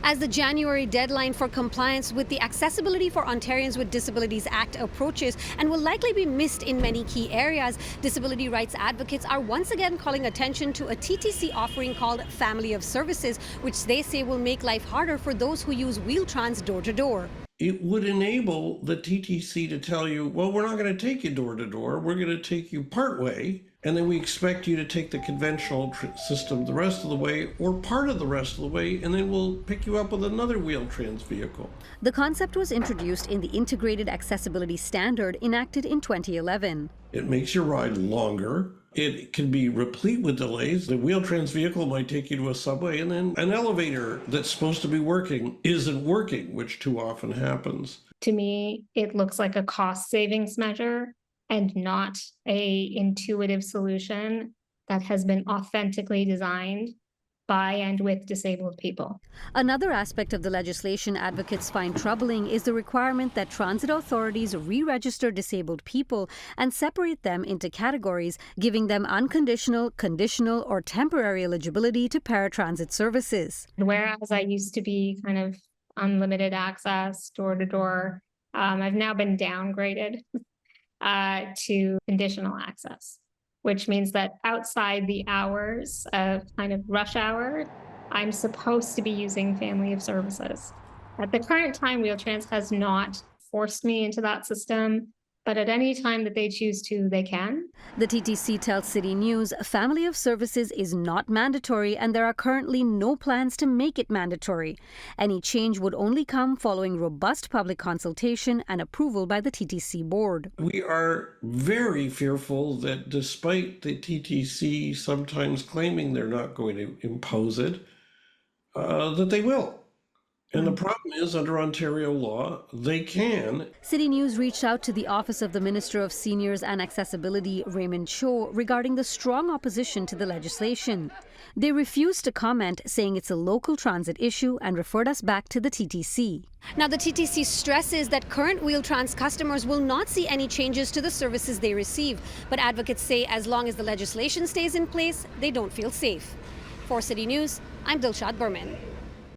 As the January deadline for compliance with the Accessibility for Ontarians with Disabilities Act approaches and will likely be missed in many key areas, disability rights advocates are once again calling attention to a TTC offering called Family of Services, which they say will make life harder for those who use Wheel-Trans door-to-door. It would enable the TTC to tell you, well, we're not going to take you door to door. We're going to take you part way, and then we expect you to take the conventional system the rest of the way or part of the rest of the way, and then we'll pick you up with another Wheel-Trans vehicle. The concept was introduced in the Integrated Accessibility Standard enacted in 2011. It makes your ride longer. It can be replete with delays. The Wheel-Trans vehicle might take you to a subway, and then an elevator that's supposed to be working isn't working, which too often happens. To me, it looks like a cost savings measure and not an intuitive solution that has been authentically designed by and with disabled people. Another aspect of the legislation advocates find troubling is the requirement that transit authorities re-register disabled people and separate them into categories, giving them unconditional, conditional, or temporary eligibility to paratransit services. Whereas I used to be kind of unlimited access, door to door, I've now been downgraded to conditional access, which means that outside the hours of kind of rush hour, I'm supposed to be using Family of Services. At the current time, Wheel-Trans has not forced me into that system, but at any time that they choose to, they can. The TTC tells City News Family of Services is not mandatory and there are currently no plans to make it mandatory. Any change would only come following robust public consultation and approval by the TTC board. We are very fearful that despite the TTC sometimes claiming they're not going to impose it, that they will. And the problem is, under Ontario law, they can. City News reached out to the Office of the Minister of Seniors and Accessibility, Raymond Cho, regarding the strong opposition to the legislation. They refused to comment, saying it's a local transit issue and referred us back to the TTC. Now, the TTC stresses that current Wheel-Trans customers will not see any changes to the services they receive. But advocates say as long as the legislation stays in place, they don't feel safe. For City News, I'm Dilshad Berman.